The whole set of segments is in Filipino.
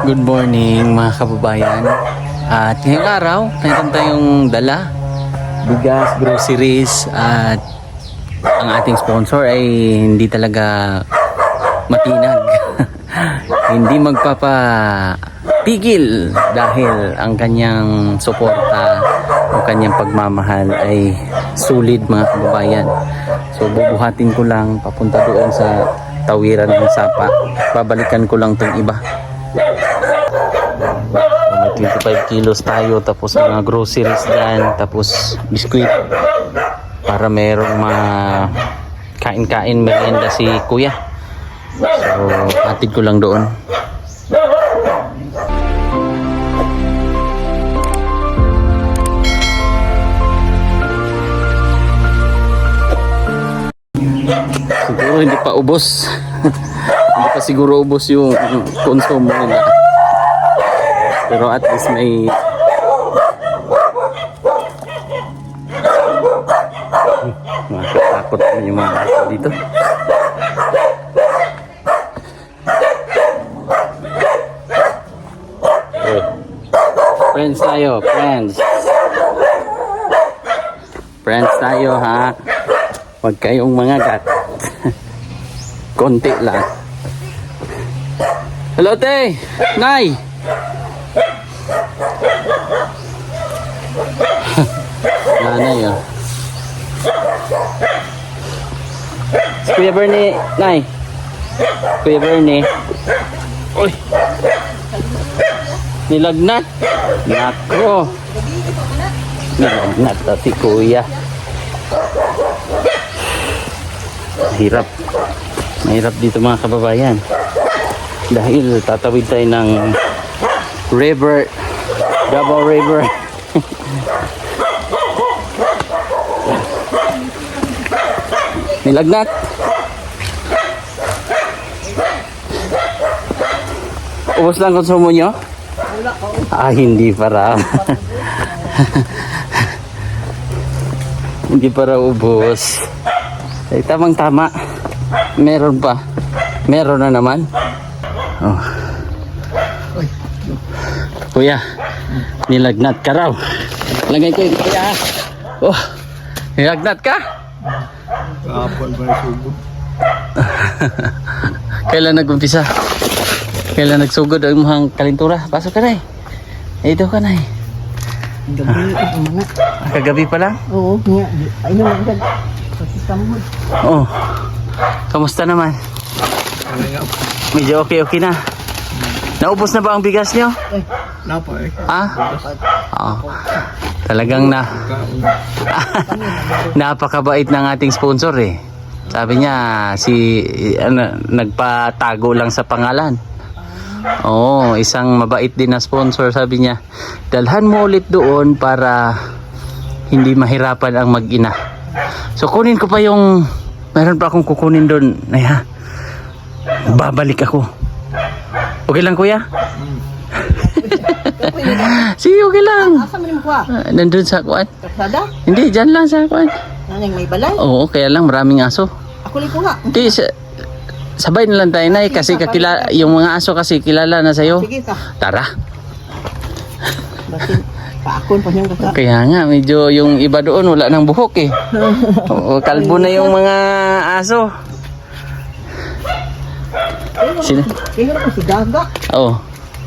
Good morning mga kababayan. At ngayong araw, meron tayong dala, bigas, groceries, at ang ating sponsor ay hindi talaga matinag. Hindi magpapapigil dahil ang kanyang suporta o kanyang pagmamahal ay sulit mga kababayan. So bubuhatin ko lang papunta doon sa tawiran ng Sapa. Babalikan ko lang tong iba. 25 kilos tayo, tapos mga groceries dyan, tapos biskuit para merong kain-kain merienda si kuya. So hatid ko lang doon. Siguro hindi pa ubos. Hindi pa siguro ubos yung konsumo nila. Pero at least may makakatakot naman yung mga aso dito. Friends tayo, friends. Friends tayo ha. Huwag kayong mangagat. Konti lang. Hello te! Nay! Nanay oh. Si Kuya Bernie, Nay. Kuya Bernie. Uy. Nilagnat. Nako. Nilagnat na si Kuya. Mahirap. Mahirap dito mga kababayan. Dahil tatawid tayo ng river, Davao River. Nilagnat. Ubos lang konsumo nyo? Hindi para. Hindi para ubos. Ay, tamang tama. Meron pa. Meron na naman. Oh. Kuya, nilagnat ka raw. Lagay ko yung kuya. Oh, nilagnat ka? Kapal ba yung sugod? Kailan nag-umpisa? Kailan nagsugod ang muhang kalintura? Pasok ka na eh. Ito ka na eh. Gabi ito mga. Kagabi pa lang? Oo, nga. Ay naman agad. Kasi samod. Oh. Kamusta naman? Medyo okay na. Naubos na ba ang bigas nyo? Eh, Napa eh. Ha? Oh. Talagang napakabait ng ating sponsor eh. Sabi niya nagpatago lang sa pangalan. Oo, isang mabait din na sponsor. Sabi niya, dalhan mo ulit doon para hindi mahirapan ang mag-ina. So kunin ko pa yung, meron pa akong kukunin doon. Ay ha, babalik ako. Okay lang kuya? Sige, okay lang. asa mo mo kuha? Nandun sa kuan. Kasada? Hindi, dyan lang sa kuan. Nanang may balay? Oo, kaya lang maraming aso. Ako lang kuha. Hindi, sabay na lang tayo na kasi yung mga aso kasi kilala na sa'yo. Sige ka. Tara. Basin, paakon pa niyang kasa. Kaya nga, medyo yung iba doon wala nang buhok eh. Oo, kalbo na yung mga aso. Sino? Kaya ko si Gaga. Oo.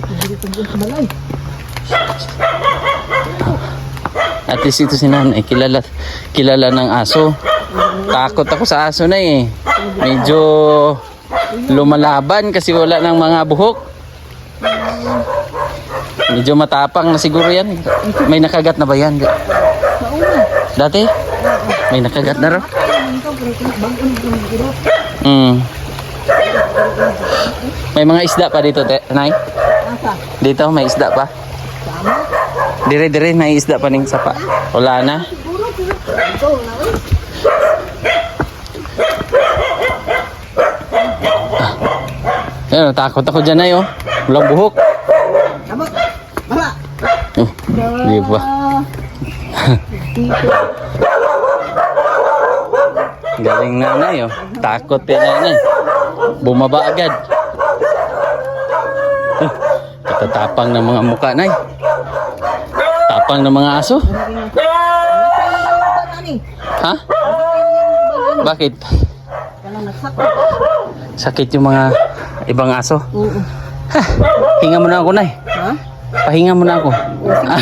Hindi ko sa balay. At least ito si nanay, kilala ng aso. Takot ako sa aso na eh. Medyo lumalaban kasi wala ng mga buhok. Medyo matapang na siguro yan. May nakagat na ba yan? Dati? May nakagat na raw? May mga isda pa dito, Nay? Dito, may isda pa? Dire-dire, may isda pa ning sapa. Wala na? Ayun, takot ako dyan na yun. Walang buhok. Di ba? Galing nanay oh. Takot din nanay. Bumaba agad. Tatapang ng mga mukha, nay. Tapang ng mga aso. Ha? Bakit? Kanang nagsakot. Sakit yung mga ibang aso. Oo. Hinga mo na ako, nay. Ha? Pahinga mo na ako. O, sige.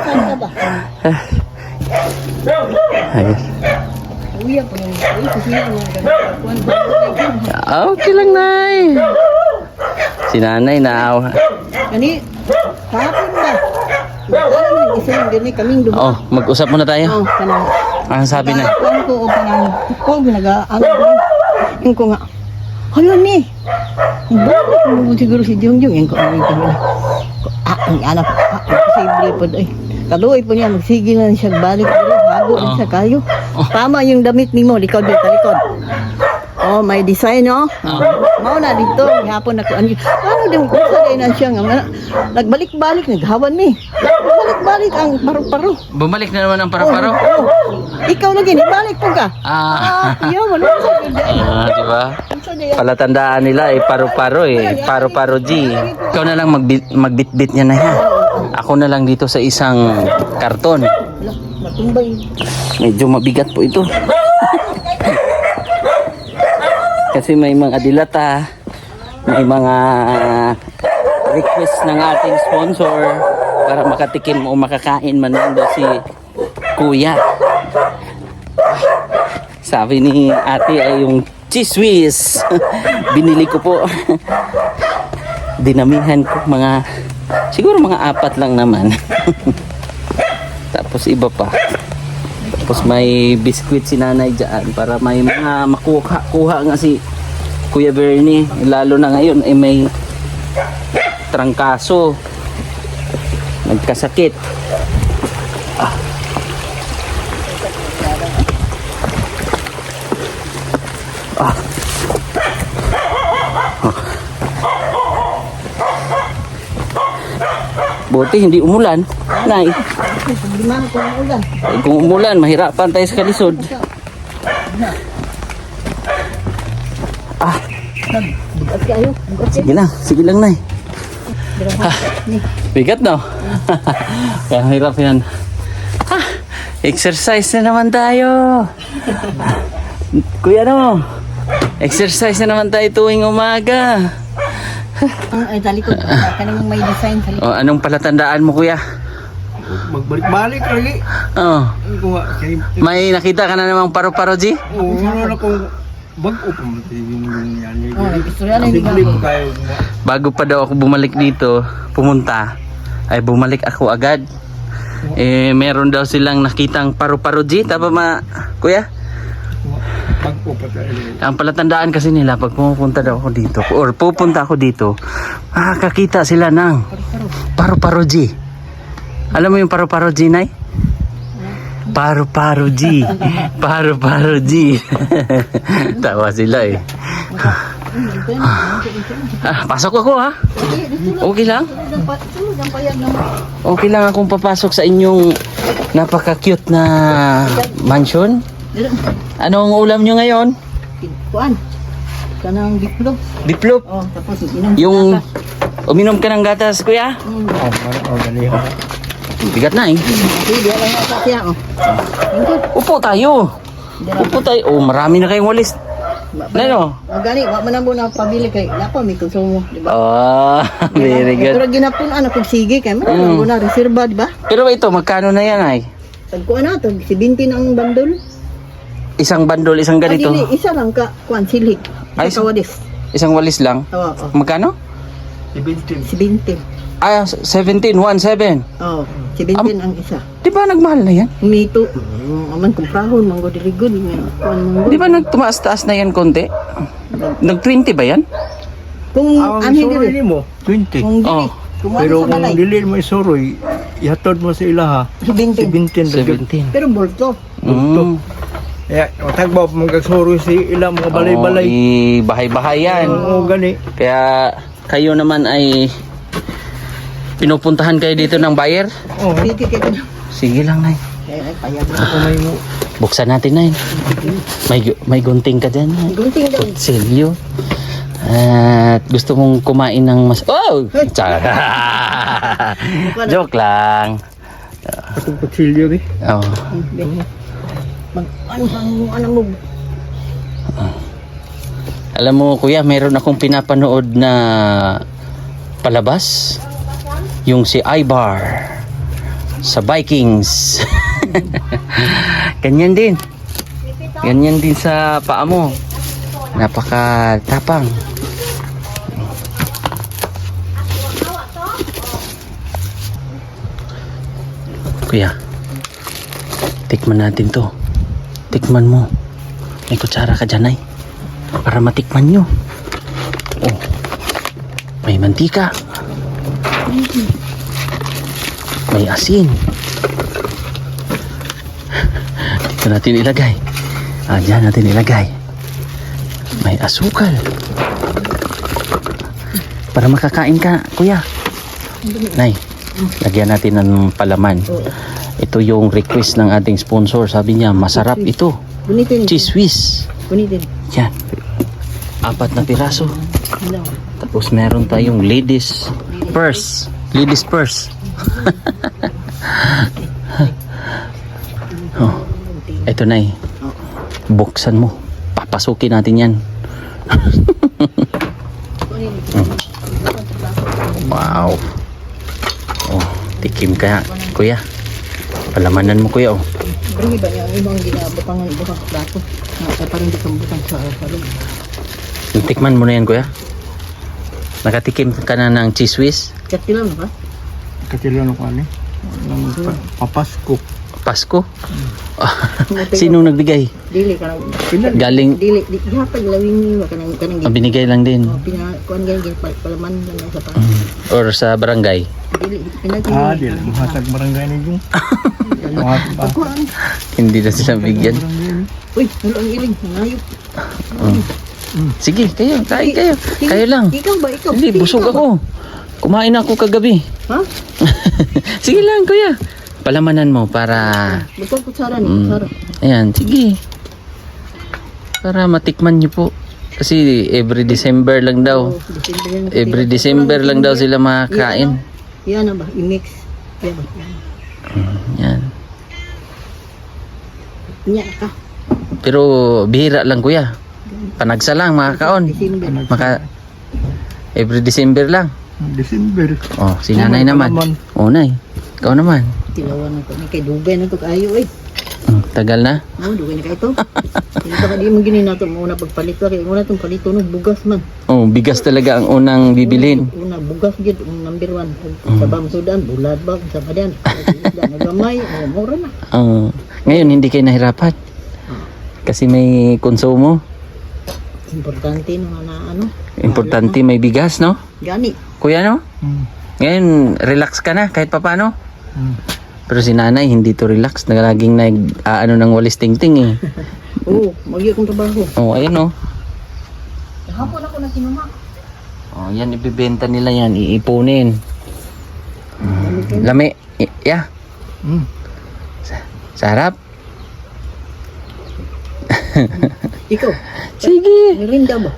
Saan ka ba? Ayun. Uya po yung kasi yung ganun. Okay lang, nay. Si nanay na. Kani, kahapon ba? Alam mo, isa yung ganun, kaming dumaan. Oh, mag-usap muna tayo. Oh, kanang. Ano sabi na? Kuhan ko o kanang, ko, binagaan ko. Yung ko nga, hala ni, bakit mo siguro si Jungjung? Yung ko, ang ang anak, posible po doy. Kaluoy po niya, magsige na siya balik. Hago Oh. siya kayo. Tama yung damit ni mo, likod dito, likod. Oh, may design, no? Mao na dito, hapon na ko. Ano din ko sa na siya nga. Nagbalik-balik, naghawan mi. Balik-balik ang paro-paro. Bumalik na naman ang paro-paro. Oh, ikaw lagi, balik po ka. Iyo, wala sa Di ba? Palatandaan nila eh, paro-paro eh. Paro-paro G. Ikaw na lang magbit-bit niya na yan. Ako na lang dito sa isang karton. Matumbay. Medyo mabigat po ito. Kasi may mga dilata, may mga request ng ating sponsor para makatikim o makakain man lang daw si Kuya. Sabi ni ate ay yung cheese whiz. Binili ko po. Dinamihan ko mga, siguro mga 4 lang naman. Tapos iba pa. Tapos may biskwit si nanay dyan para may mga makuha nga si Kuya Bernie. Lalo na ngayon ay may trangkaso. Nagkasakit. Buti hindi umulan. Nay. Lima ko ang ulan. Kung umulan, mahirapan tayo sa kalisod. Bukas kayo. Sige lang, Nay. Bigat, no? Kaya hirap yan. Exercise na naman tayo. Kuya, no? Exercise na naman tayo tuwing umaga. Ay, sa likod. Kanang may design sa likod. O, anong palatandaan mo, Kuya? Magbalik-balik lagi. Oh, Ko nga, kay... may nakita ka na namang paro-paro, G? Oo, ano na kung bag-o pa mo yung yan. Oh, nag-istorya na yung Bili ko bago. kayo. Bago pa daw ako bumalik dito, pumunta, ay bumalik ako agad. Eh, meron daw silang nakitang paro-paro, G? Tama ma, Kuya? Bag-o pa tayo. Ang palatandaan kasi nila, pag pumupunta daw ako dito, or pupunta ako dito, makakakita sila ng paro-paro G. Alam mo yung paro-paro G, Nay? Paro-paro G. Paro-paro G. Tawa sila eh. Pasok ako, ha? Okay lang? Okay lang akong papasok sa inyong napaka-cute na mansion. Anong ulam nyo ngayon? Kuan. Kanang biplop. Biplop. Oh, tapos inom. Yung uminom ka ng gatas, Kuya? Oh, dali ha. Bigat na eh. Sige, lang na sa siya. Oh. Ingkod. Upo tayo. Upo tayo. Oh, marami na kayong walis. Ano? Gani, wa man mo na pabili kay lapa may konsumo, di ba? Oh, very good. Pero ginapon ano kung sige kay mo na reserba, di ba? Pero ito, magkano na yan ay? Tagkuan na to, 70 ang bandol. Isang bandol, isang ganito. Dili, isa lang ka kuan silhig. Ay, Ay, kawadis. Isang walis lang. Oo, oh. Magkano? 17. 70. Ah, 17, 1,700. Oh, 70 ang isa. Di ba nagmahal na yan? Mito, aman kumprahon manggo dili good kuan manggo. Di ba nagtumaas-taas na yan konti? Nag-20 ba yan? Kung Ang anhi suroy dili. ni mo, 20. Kung dili. Oh. Kung Pero sa kung balay, dili mo suroy, ihatod mo sa ilaha. 70. 17. 17. Pero bolto. Mm. Kaya, tagbaw mo kagsuroy sa ilang mga balay-balay. Oh, bahay-bahay yan. Oo, gani. Kaya kayo naman ay pinupuntahan kayo dito ng buyer? Oo. Dito kay kana. Sige lang, Nay. Ay payag na. Kung may mo. Buksan natin, Nay. May gunting ka dyan, Nay. Gunting daw. Kutsilyo. At gusto mong kumain ng mas... Oh! Tsaka. Joke lang. Itong kutsilyo eh. Oh. Ano mo? Alam mo kuya, mayroon akong pinapanood na palabas. Yung si Ibar sa Vikings. Ganyan din. Ganyan din sa paa mo. Napakatapang. Kuya, tikman natin to. Tikman mo. May kutsara ka dyan ay. Para matikman nyo. Oh. May mantika. May asin. Dito natin ilagay. Dyan natin ilagay. May asukal. Para makakain ka, kuya. Nay, lagyan natin ng palaman. Ito yung request ng ating sponsor. Sabi niya, masarap ito. Bunitin. Cheese whiz. Bunitin. Yan. 4 na piraso. Tapos meron tayong ladies purse. Ladies purse. Oh. Ito na eh. Buksan mo. Papasukin natin yan. Wow. Oh, tikim ka, kuya. Palamanan mo, kuya. Oh. Pero iba niya, ibang ginabutangan, ibang plato. Parang di kang butang sa salong. Tikman mo na yan, kuya. Nakatikim ka na ng cheese whiz? Katilan ba? Kutsilyo na ko ano. Papasko. Pasko? Sinong nagbigay? Dili ka lang. Galing, Dili, di hatag lawin niyo kanang binigay lang din. kuan ganyan palaman lang sa pa. Or sa barangay. Dili pinagi. Di lang. Mahatag barangay na yung. Kuan. Hindi na sila bigyan. Uy, ano ang iling? Ngayop. Sige, kayo. Kain kayo. Kayo lang. Ikaw ba? Ikaw. Hindi, busog ako. Kumain ako kagabi. Ha? Sige lang, kuya. Palamanan mo para... Bukod kutsara ni kutsara. Ayan, sige. Para matikman niyo po. Kasi every December lang daw. Every December lang daw sila makakain. Yan na ba? I-mix. Yan ba? Yan. Yan ka. Pero bihira lang, kuya. Panagsa lang makakaon. December. Every December lang. December. Oh, si nanay naman. Oh, nay. Ikaw naman. Tilawan na ko. May kay dugay na to kayo eh. Tagal na. Oh, dugay na kayo to. Hindi ka di mo gini nato muna pagpalito. Kaya muna itong palito no, bugas man. Oh, bigas talaga ang unang bibilin. Una, bugas gid number 1. Sa Bamsudan, bulad ba? Sa Padan. Nagamay, mura na. Ngayon, hindi kayo nahirapan. Kasi may konsumo. Importante naman na ano. Importante may bigas, no? Gani. Kuya, no? Ngayon, relax ka na kahit papano. Pero si nanay, hindi to relax. Laging ano ng walis tingting eh. Oo, magyo kong trabaho. Oh, ayun, no? Hapon ako na sinuma. Oh, yan, ibibenta nila yan. Iipunin. Lami. Yeah. Sarap. Ikaw, Sige. mirinda ba?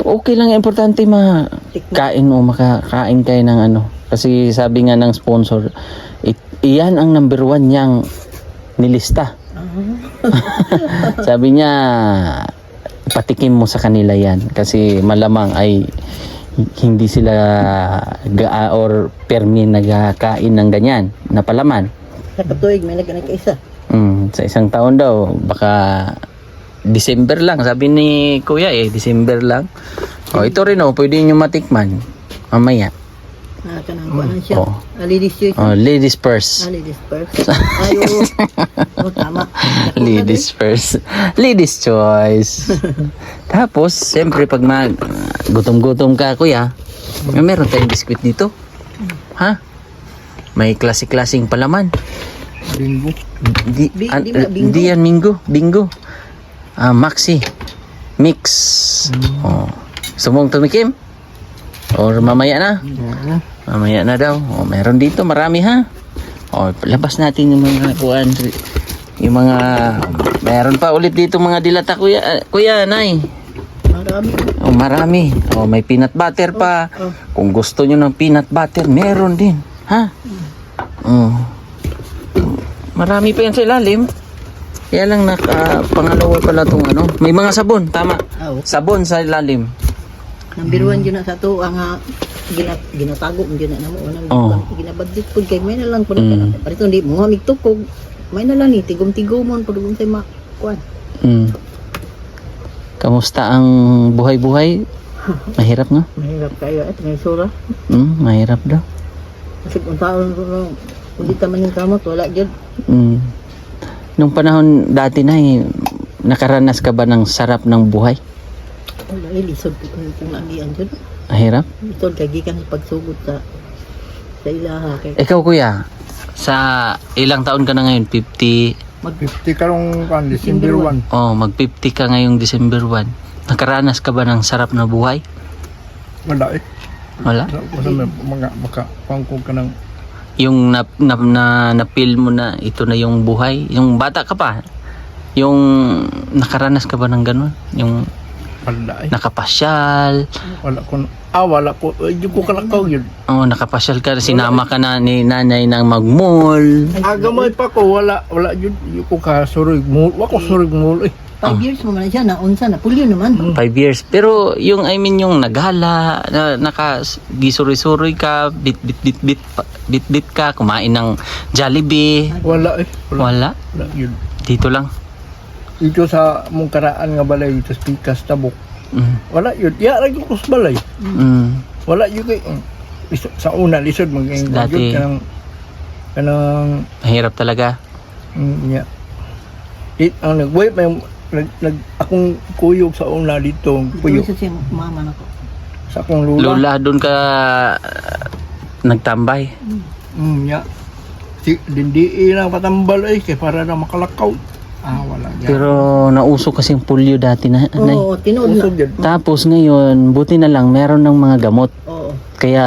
Okay lang. Importante makain o makakain kayo ng ano. Kasi sabi nga ng sponsor, iyan ang number 1 niyang nilista. Sabi niya, patikim mo sa kanila yan. Kasi malamang ay hindi sila or permi nagkakain ng ganyan na palaman. Sa katuig, may nagkanay ka isa. Sa isang taon daw, baka December lang. Sabi ni Kuya December lang. Oh, ito rin pwede nyo matikman. Mamaya. Kanang kuanan siya. Oh. Ladies choice. Ladies first. Ladies first. Ayo. Tama. Ladies first. Ladies choice. Tapos, siyempre pag gutom-gutom ka, kuya, meron tayong biskwit dito. Ha? May klase-klaseng palaman. Bingo. Hindi yan bingo. Maxi. Mix. Oh. Gusto mong tumikim? Or mamaya na? Mamaya na daw. Oh, meron dito, marami ha. Oh, labas natin yung mga kuan. Yung mga meron pa ulit dito mga dilata kuya, nay. Marami. Oh, marami. Oh, may peanut butter pa. Oh. Kung gusto nyo ng peanut butter, meron din. Ha? Oh. Marami pa yan sa ilalim. Kaya lang pangalawa pala itong ano. May mga sabon, tama. Oh. Sabon sa ilalim. Number 1 yun na sa to ang ginatago mo yun na mo. Oh. Ginabadit po kay may na lang po Mm. na. Parito hindi mo migtukog. May na lang ni tigom-tigomon pag sa makuan. Kamusta ang buhay-buhay? Mahirap nga? Mahirap kayo at may sura. Mahirap daw. Kasi kung taon kung di taman yung kamot, wala dyan. Nung panahon dati na nakaranas ka ba ng sarap ng buhay? Wala, lisod ko kung nagian dyan. Mahirap? Ito, kagikan sa pagsugod sa ilaha. Kay Ikaw kuya, sa ilang taon ka na ngayon? 50? 50 karong kan December 1. Oh, mag-50 ka ngayong December 1. Nakaranas ka ba ng sarap na buhay? Wala eh. Wala? Kasi mga makapangkog ka ng Yung na-feel mo na ito na yung buhay? Yung bata ka pa? Yung nakaranas ka ba ng ganun? Yung wala eh. nakapasyal? Wala ko. Hindi ko kalakaw yun. Oh, nakapasyal ka, sinama ka na ni nanay ng mag-mall. Agamay pa ko, wala yun. Hindi ko kasurig mul. Wala ko surig mul eh. 5 years mo man siya, naunsa na, pulyo naman. 5 years. Pero yung yung naghala, nakagisuri-suri ka, bit ka, kumain ng Jollibee. Wala eh. Wala. Wala yun. Dito lang. Dito sa mong karaan nga balay, dito sa Pikas, Tabok. Mm. Wala yun. Yara yung kus balay. Mm. Wala yun kay sa una, lisod maging Dati. kanang Mahirap talaga. yeah. Ang nag-wait, akong kuyog sa una dito, Puyo kuyog sa siya, mama na ko. sa akong lula. Lola, doon ka nagtambay. Yeah. Si dindi lang patambal eh, kay para na makalakaw. Wala yan. Pero nauso kasing pulyo dati na. Nay. Oo, tinood na. Usod yan. Tapos ngayon, buti na lang meron ng mga gamot. Oo. Kaya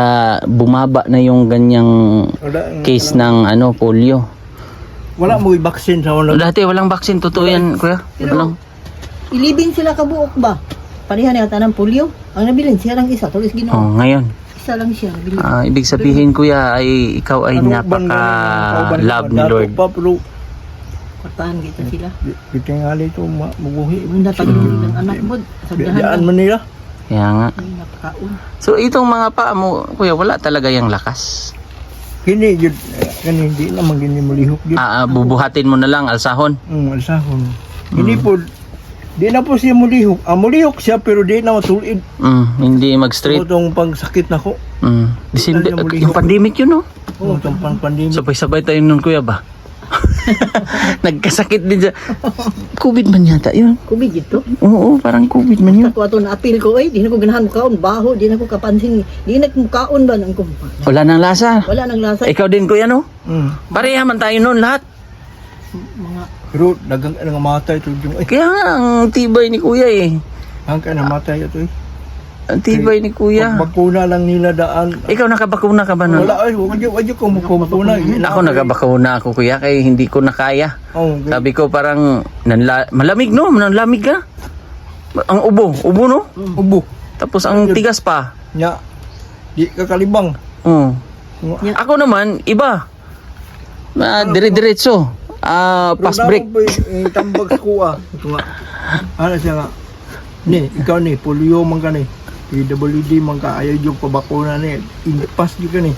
bumaba na yung ganyang Wala, case ng polio. wala mo i-vaccine sa una. Dati walang vaccine, totoo yan, kuya. Walang. Ilibing sila kabuok ba? Pareha na yata ng pulyo. Ang nabilin siya lang isa, tulis ginoo. Oh, ngayon. Isa lang siya nabilin. Ibig sabihin, kuya, ay ikaw ay napaka-love ni Lord. Pa, pero Patahan kita sila. kitingali ito mabuhi. Ang natagin ng anak mo. Sagdahan Biyaan ka. man nila. Kaya nga. Ay, napakaon. So, itong mga paa mo, kuya, wala talaga yung lakas. Kini yun, hindi naman gini malihok yun. Bubuhatin mo na lang, alsahon. Alsahon. Hindi po, di na po siya mulihok. Mulihok siya pero di na matulid. Hindi mag-straight. Itong pagsakit na ko. December, Ano yung yung pandemic yun, no? Itong pandemic. Sabay-sabay tayo nun, kuya ba? Nagkasakit din siya. COVID man yata yun. Kubig ito. Oo, parang COVID man yun. Sa kuwato na apil ko, di na ko ganahan mukaon. Baho, di na ko kapansin. Di na ko mukaon ba ng kumpa. Wala nang lasa. Wala nang lasa. Ikaw din, kuya, no? Pareha man tayo nun lahat. Mga Pero dagang nga matay ito yung Kaya nga, ang tibay ni kuya eh. ang ka namatay ito eh. Ang tibay ni kuya. Bakuna lang nila daan. Ikaw nakabakuna ka ba nun? Wala ay, wag ko mukuna. Ako nagabakuna ako, kuya, kaya hindi ko na kaya. Sabi ko parang malamig, no? Malamig ka. Ang ubo no? Ubo. Tapos ang tigas pa. Nya. Di ka kalibang. Oh. Ako naman, iba. Dire-diretso. Pass break. Tambag sa kuha. Ito nga. Ano siya nga. Ni, ikaw ni, polio man ka ni. PWD man ka, ayaw yung pabakuna ni. Pass yung ka ni.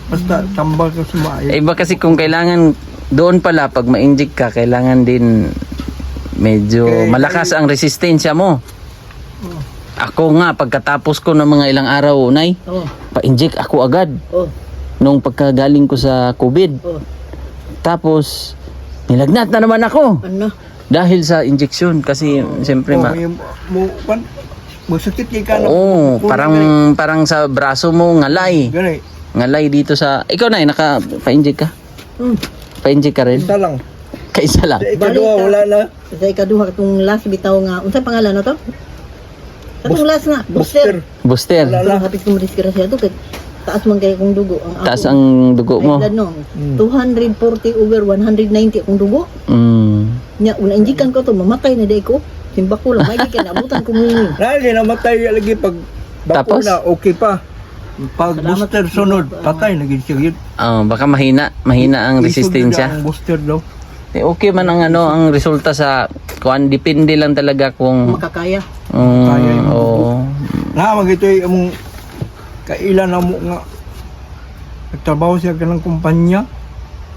Basta tambag ka sa maayaw. Iba kasi kung kailangan, doon pala, pag ma-inject ka, kailangan din medyo malakas ang resistensya mo. Ako nga, pagkatapos ko ng mga ilang araw, Nay, pa-inject ako agad. Nung pagkagaling ko sa COVID. Tapos, nilagnat na naman ako. ano? Dahil sa injection. Kasi, siyempre, Masakit kay ka na. parang sa braso mo, ngalay. Gani. Ngalay dito sa... Ikaw na, naka-pa-inject ka? Pa-inject ka rin? Isa lang. Kaisa lang. Sa ikaduha, wala na. Sa ikaduha, itong last bitaw nga. Unsa pangalan na to? Katong last nga. Booster. Booster. Wala. Kapit kong disgrasya to. Kaya taas man kayo kong dugo. Taas ang dugo mo. Ay, no. 240 over 190 akong dugo. Mm. Nya, una injikan ko to, mamatay na day ko. Timbako lang, may di ka naabutan ko ngayon. Dahil namatay lagi pag Tapos? bakuna, okay pa. Pag Salamat booster po. sunod, patay lagi siya yun. Baka mahina ang Isog resistensya. na ang booster daw. Okay man ang ang resulta sa kuan, depende lang talaga kung Makakaya. Kaya yung oo. Mag ito yung kailan na mo nga nagtrabaho siya ka ng kumpanya.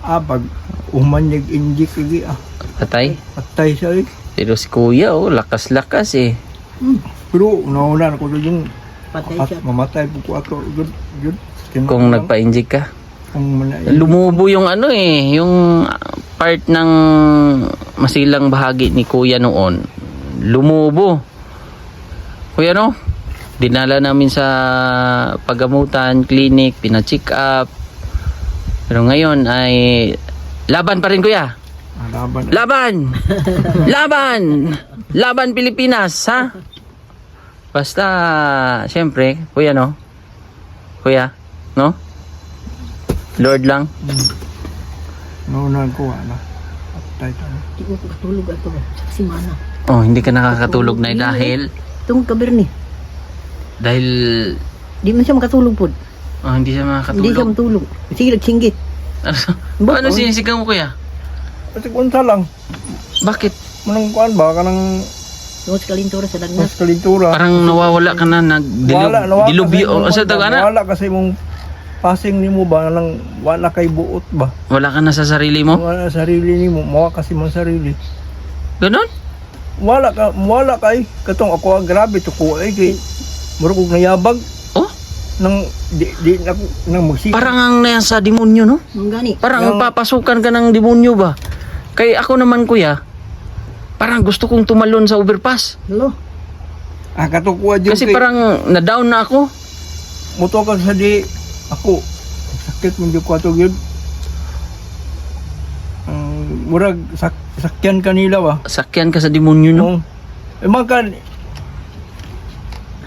Pag umanyag injik lagi, Patay. patay siya eh. Pero si kuya, lakas-lakas eh. Pero nauna ko doon yung Patay siya. mamatay po ko ako. Yun. Kung nagpa-inject ka. Kung Lumubo yung yung part ng masilang bahagi ni kuya noon. Lumubo. Kuya no? Dinala namin sa pagamutan, clinic, pina-check up. Pero ngayon ay laban pa rin kuya. laban. Laban! Laban! Laban Pilipinas, ha? Basta, syempre, kuya, no? Kuya, no? Lord lang. Nauna ko, patay tayo. Di ko katulog ato. Sa simana. Oh, hindi ka nakakatulog na dahil Itong kabirni. dahil Di man siya makatulog po. hindi siya Hindi siya makakatulog. matulog. Sige, nagsinggit. Ano sinisigaw mo kuya? Kasi kunsa lang, Bakit? manong kuan ba ka ng Yung sa kalintura sa mas dagnas. kalintura. Parang nawawala ka na nawala dilubyo. kasi Sa tagana? wala kasi mong passing nimo ba nang wala kay buot ba. Wala ka na sa sarili mo? Wala sarili nimo, mawa kasi mong sarili. Ganon? Wala kay katong ako grabe to ko ay kay murag og nayabag Oh, nang di nang magsika. parang ang nasa demonyo, no? Ang gani. Parang Yung- papasukan ka ng demonyo ba? Kay ako naman kuya, parang gusto kong tumalon sa overpass. Hello. Katukuha jud Kasi kay parang na-down na ako. muto ka sa di ako sakit man jud ko ato gyud. Murag sakyan kanila ba. Sakyan ka sa demonyo, no? Makan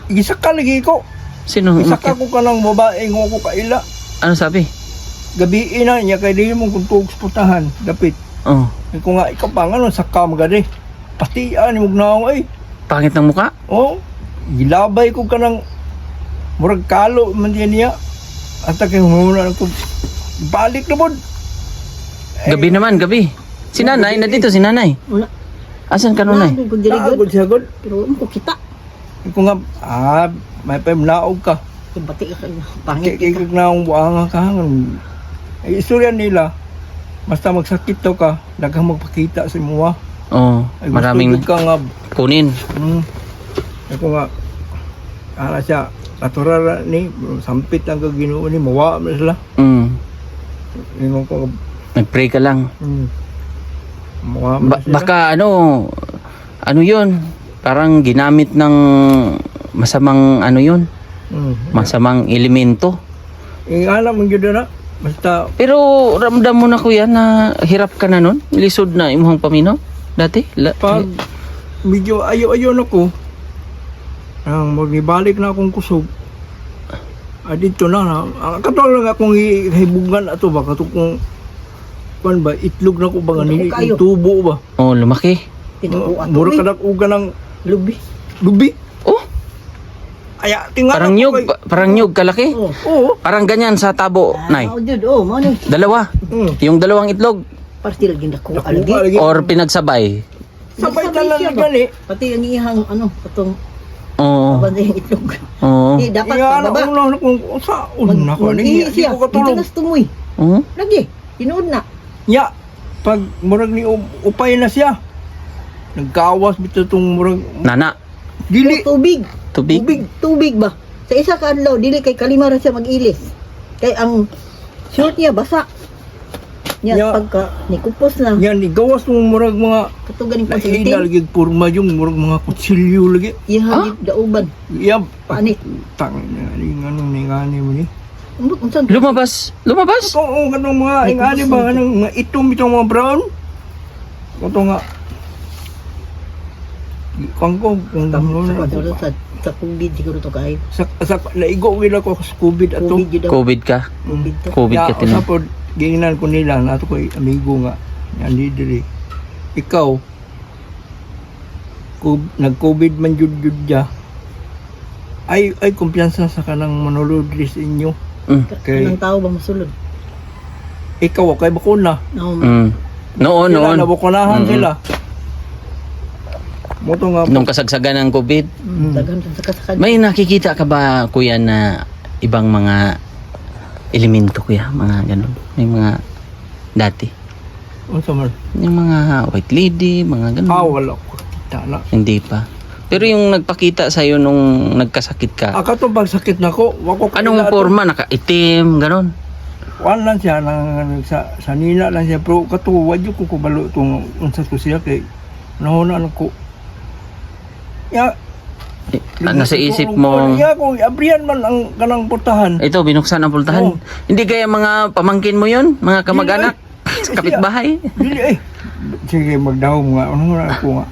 gisaka lagi ko. Sino? Isaka ko ka ng babae ngo ko kaila. Ano sabi? Gabi na niya kay di mo kung tugs putahan dapit. Oh, Ko nga ikaw pa nga saka magadi. Patian mo gnaw ay. pangit ng muka? Oh, gilabay ko ka ng murag kalo man diyan niya. At kay humuna ko balik na pod. Gabi naman, gabi. Si nanay, na dito si nanay. Wala. Asan ka nanay? Wala, kung dirigod. Naagod siya god. Pero ano ko kita. Ko nga may pemnaog ka. Yung pati ka pangit Kaya kita. na ang buanga ka. Ay istorya nila. Basta magsakit to ka, daghang magpakita sa muwa. Oh, Ay maraming gusto ka nga kunin. ako nga siya natural ni sampit ang Ginoo ni mawa man sila. Ingon ko Nag-pray ka lang. mawa man sila. Baka ano yun? Parang ginamit ng masamang yun? Masamang elemento. Alam mo gyud na basta Pero ramdam mo na kuya na hirap ka na nun? Lisod na imong paminaw? Dati? pag medyo ayo-ayo na ko ang magbalik na akong kusog dito na katong lang akong hibugan ato ba katong kung ba itlog na ko ba nga Kayo. tubo ba Oh, lumaki. Tinubuan to. mura kadak uga ng Lubi. lubi Oh, aya tingala parang nyug, parang nyug kalaki. Oh. oo Parang ganyan sa tabo, nay. Oh, dude. Oh, mo ni. Dalawa. Yung dalawang itlog. Parti lagi nako. Nakuha Alagi. lagi. Or pinagsabay. sabay Sabay talan siya ni ba? gani Pati ang ihang katong Oo. banday yung itlog. Oo. Di dapat iya pa na baba. uno kung sa una ko ni Mag-ihi siya. ko katulog Ito nas tumoy. Oo. Lagi. Tinuod na. nya pag murag ni upay na siya nagkawas bitaw tong murag Nana. dili Tubig. Tubig. Tubig ba? Sa isa ka adlaw dili kay kalima ra siya mag-ilis. Kay ang short niya basa. Nya Ya. pagka nikupos na yan igawas mong murag mga katugan ng naina konsintin. lagi porma yung murag mga kutsilyo lagi Iya dauban. iya Pani. tang ni ngani mo ni Unsan? Lumabas. Lumabas. kung kanong mga Ay, ingani ba kanang mga itom itong mga brown kato nga kung Sa COVID siguro to kay sa naigo gila ko sa COVID ato COVID yun daw. COVID ka. COVID to. COVID ka tinan. usapod ginginan ko nila nato ko amigo nga yan di diri ikaw nag-COVID man jud siya. Ay kumpiyansa sa kanang manulod sa inyo. Okay. Anong tao ba masulod? Ikaw kay bakuna. No, Noon. Sila nabukunahan sila. Moto nga Nung kasagsagan ng COVID. daghan sa kasakad. May nakikita ka ba, kuya, na ibang mga elemento, kuya? Mga ganun. May mga dati. unsa man. Yung mga white lady, mga ganun. Wala ko kita na. Hindi pa. Pero yung nagpakita sa'yo nung nagkasakit ka, Kato pag sakit nako, wako anong forma? Nakaitim, ganun. Wan lang siya sa nina lang siya pero kato wadyo ko kubalo tong unsa to siya kay nahuna ko. Ya Nasa isip mo, Ya ko abrihan man ang kanang portahan. ito, binuksan ang pultahan. Oo. Hindi kaya mga pamangkin mo yon, mga kamag-anak, kapitbahay. Dili sige magdaw nga ano na ako nga.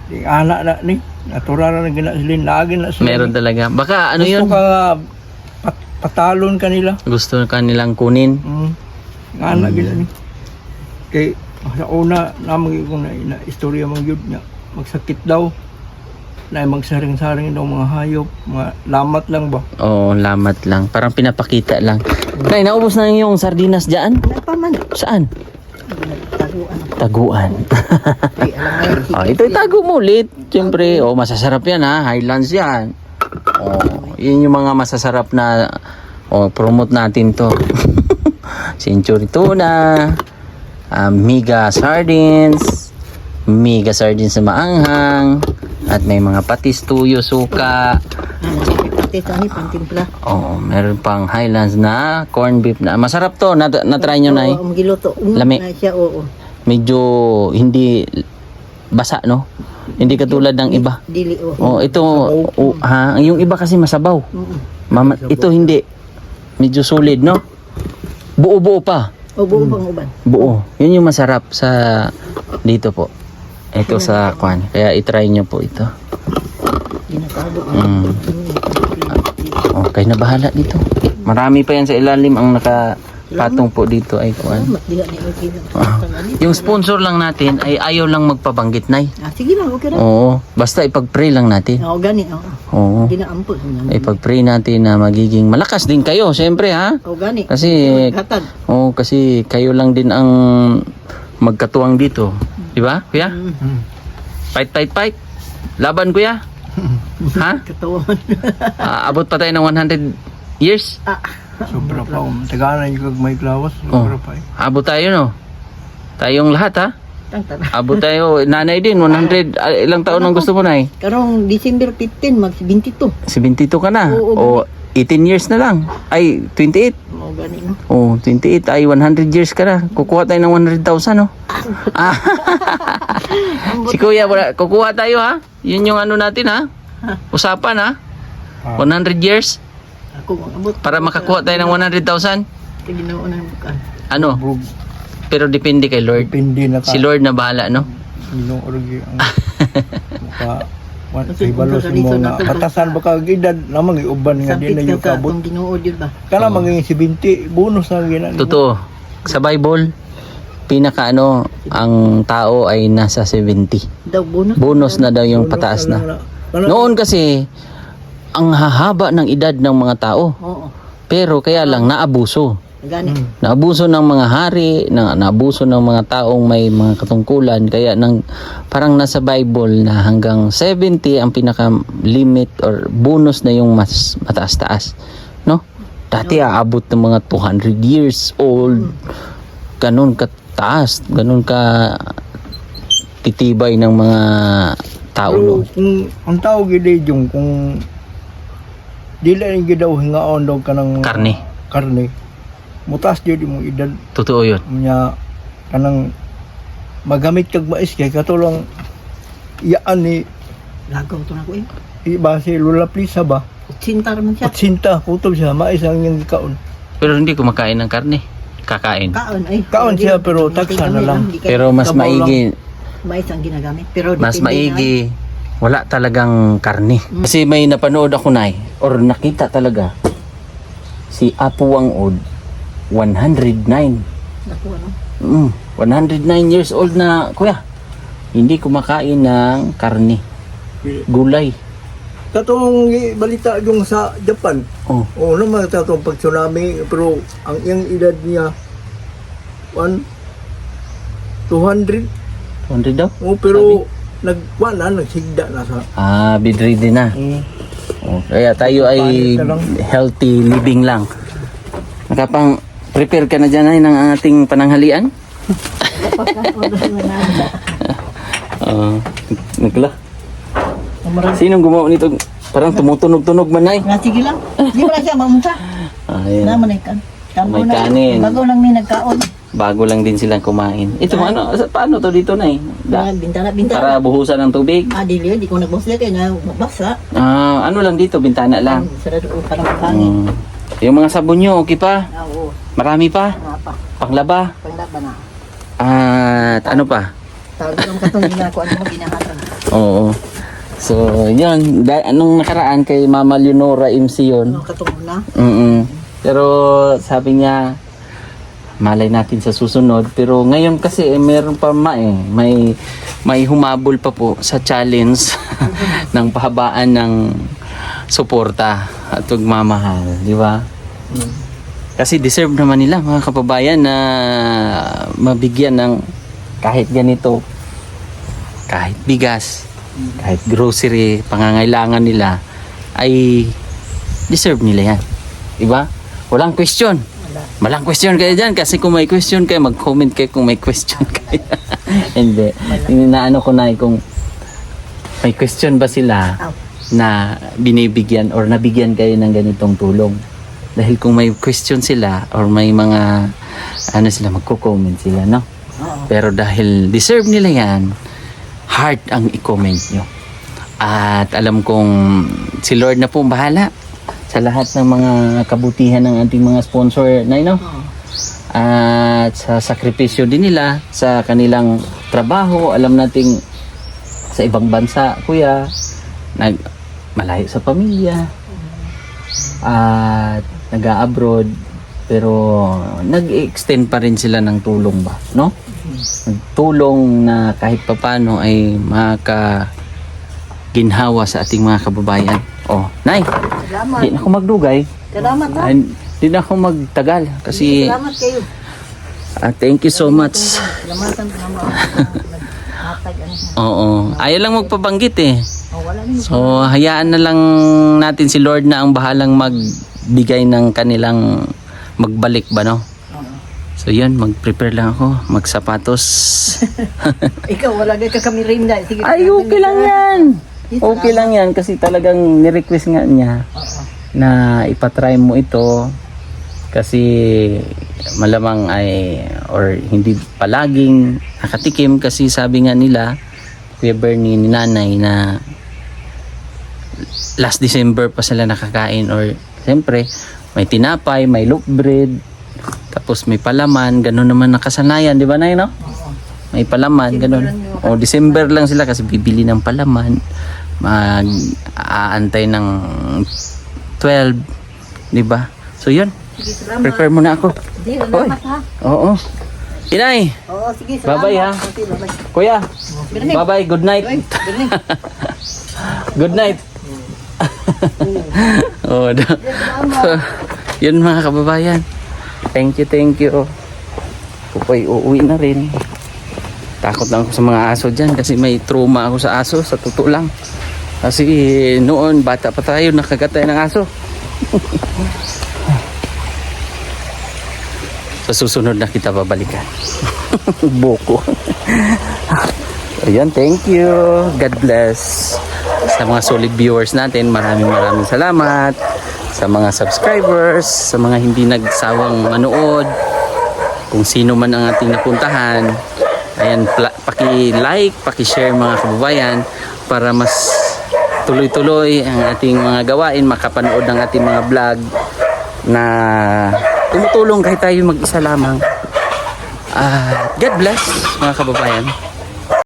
Di ana na ni natural na gina silin lagi na sila. Meron talaga. Baka ano Gusto yun? ka patalon kanila. Gusto kanilang kunin. Nga na gila ni. Kay sa una namang ko na istorya mang yun niya. Magsakit daw. Na magsaring-saring daw mga hayop. Mga lamat lang ba? Oo, lamat lang. Parang pinapakita lang. Nay, naubos na yung sardinas dyan? Wala pa man. Saan? Taguan. Taguan. Ay, alam mo. Ito itago mo ulit. Siyempre, masasarap yan ha. Highlands yan. Yun yung mga masasarap na promote natin to. Century tuna, Miga sardines, Miga sardines na maanghang, at may mga patis, tuyo, suka. Pati sa ni pantimpla. Meron pang Highlands na corn beef na. Masarap to. Na-try nyo na eh. Oo, giluto. Lami. Na siya, oo. Medyo hindi basa, no? Hindi katulad ng iba. Dili, oo. Ito, yung iba kasi masabaw. Ito hindi. Medyo solid, no? Buo-buo pa. O buo bang uban? Buo. Yun yung masarap sa dito po. Ito sa kwan. Kaya itry nyo po ito. Ginatago. Okay na bahala dito. Marami pa yan sa ilalim ang nakapatong po dito ay kwan. Dila na yung Yung sponsor lang natin ay ayaw lang magpabanggit, Nay. sige lang, okay lang. Oo. Basta ipag-pray lang natin. Oo, gani. Oo. Ginaampos. Ipag-pray natin na magiging malakas din kayo, siyempre ha. Oo, gani. Kasi Hatag. kasi kayo lang din ang magkatuwang dito. Di ba, kuya? Fight. Laban, kuya. Ha? Katawan. Abot pa tayo ng 100 years? Sobra pa. Tagalan yung kag may klawas. Sobra pa eh. Abot tayo, no? Tayong lahat, ha? Tangtara. Abot tayo. Nanay din, 100. Ilang taon ang gusto mo, Nay? Karong December 15, mag 22. 72 ka na. Oo, O 18 years na lang. Ay, 28. Oo, gani, no? Oh, 28 ay 100 years ka na. Kukuha tayo ng 100,000, no? Si Kuya, kukuha tayo, ha? Yun yung ano natin, ha? Usapan, ha? 100 years Ako, abot. para makakuha tayo ng 100,000. Ginoo na bukan. Ano? Bug, Pero depende kay Lord. depende na ka. Si Lord na bahala, no? Sinong orgi ang mukha. Kay balos mo nga. Batasan ba ka edad namang iuban nga din na Sampit yung ka kabot. kung Ginoo jud ba? Kana maging 70 bonus na ginan. Totoo. Sa Bible, pinaka ang tao ay nasa 70. Daw bonus. Bonus na daw yung pataas na. Noon kasi, ang hahaba ng edad ng mga tao. Oo. Pero kaya lang naabuso. Gani. Naabuso ng mga hari, naabuso ng mga taong may mga katungkulan. Kaya parang nasa Bible na hanggang 70 ang pinaka limit or bonus na yung mas mataas-taas. No? Dati aabot ng mga 200 years old. Ganun kataas, ganun ka titibay ng mga tao. Pero No? kung ang tao gid yung kung dili ni gid daw hingaon daw kanang karne. Mutas jud mo edad Totoo yun. nya kanang magamit kag mais kay katulong iyaan ni Lagaw to na ko eh. iba si Lola Plisa ba? Sintar man siya. Patsinta, kutob siya, mais ang niyang kaon. Pero hindi kumakain ng karne. Kakain. Kaon ay. Kaon siya, pero taksa na lang. Pero mas Sabaw maigi, mais ang ginagamit. Pero mas depende maigi, wala talagang karne. Kasi may napanood ako, Nay, or nakita talaga, si Apo Wangod, 109. na. Naku, ano? 109 years old na, kuya. Hindi kumakain ng karne. Gulay. Katong balita yung sa Japan. Oh. Oo naman katong pag tsunami pero ang iyang edad niya 200. 200 daw? Oh, pero nagsigda na sa. Bedridden na. Oh, kaya tayo ay Palit na lang. healthy living lang. Nakapang prepare ka na dyan ay ng ating pananghalian? Nagla. Sinong gumawa nito? Parang tumutunog-tunog man ay. Sige lang. Di mo lang siya mamunta. Ayan. Naman ay kan. May kanin. Bago lang ni nagkaon. Bago lang din silang kumain. Ito ano, paano to dito na eh? Bintana. Para buhusan ng tubig. Dili, di ko nagbusli kaya na mabasa. Ano lang dito, bintana lang. Sarado ko parang kanin. Yung mga sabon nyo, okay pa? Oo. Marami pa? Nga pa. Panglaba? Panglaban na. At ano pa? Tawag ko katong ginako ano mo ginahatan. Oo. So, yun. Anong nakaraan kay Mama Leonora MC yun? Ano katong na? Pero sabi niya, malay natin sa susunod. Pero ngayon kasi meron pa may humabol pa po sa challenge ng pahabaan ng suporta at pagmamahal. Di ba? Kasi deserve naman nila mga kababayan na mabigyan ng kahit ganito, kahit bigas, kahit grocery, pangangailangan nila, ay deserve nila yan. Diba? Walang question. Walang question kayo dyan kasi kung may question kayo, mag-comment kayo kung may question kayo. Hindi. Inaano ko na kung may question ba sila na binibigyan or nabigyan kayo ng ganitong tulong. Dahil kung may question sila or may mga ano sila, magko-comment sila, no? Pero dahil deserve nila yan, heart ang i-comment nyo. At alam kong si Lord na po bahala sa lahat ng mga kabutihan ng ating mga sponsor na no? At sa sakripisyo din nila sa kanilang trabaho. Alam nating sa ibang bansa, kuya, malayo sa pamilya at nag-a-abroad, pero nag-extend pa rin sila ng tulong ba, no? Nagtulong na kahit papano ay makaginhawa sa ating mga kababayan. Oh, Nay, Salamat. di na ako magdugay. Salamat ha. Di na ako magtagal kasi Salamat kayo. thank you so much. Salamatan ko naman. Hatag ano. Oo, ayaw lang magpabanggit eh. Wala ni. So, hayaan na lang natin si Lord na ang bahalang magbigay ng kanilang magbalik ba, no? So, yun, mag-prepare lang ako, magsapatos. Ikaw wala na ka kami rin na. Sige. Ay, okay lang yan. Okay lang yan kasi talagang ni-request nga niya na ipatry mo ito kasi malamang ay or hindi palaging nakatikim kasi sabi nga nila Kuya Bernie ni nanay na last December pa sila nakakain or siyempre may tinapay, may loaf bread, tapos may palaman, gano'n naman nakasanayan, di ba Nay, no? May palaman, gano'n. O December lang sila kasi bibili ng palaman, mag-aantay ng 12, di ba? So yun, Sige, salamat. prepare muna ako. Sige, salamat ha. Oo. Inay, Oo, sige, salamat. bye-bye ha. Okay, bye-bye. Kuya, Bernie. bye-bye, good night. Bernie. Good night. Oh, yun mga kababayan. Thank you. Pupoy, uuwi na rin. Takot lang ako sa mga aso dyan kasi may trauma ako sa aso, sa totoo lang. Kasi noon, bata pa tayo, nakagatay ng aso. Sa susunod na kita babalikan. Boko. Ayan, thank you. God bless. Sa mga solid viewers natin, maraming salamat. Sa mga subscribers, sa mga hindi nagsawang manood, kung sino man ang ating napuntahan, ayan, paki-like, paki-share mga kababayan para mas tuloy-tuloy ang ating mga gawain, makapanood ng ating mga vlog na tumutulong kahit tayo mag-isa lamang. God bless mga kababayan.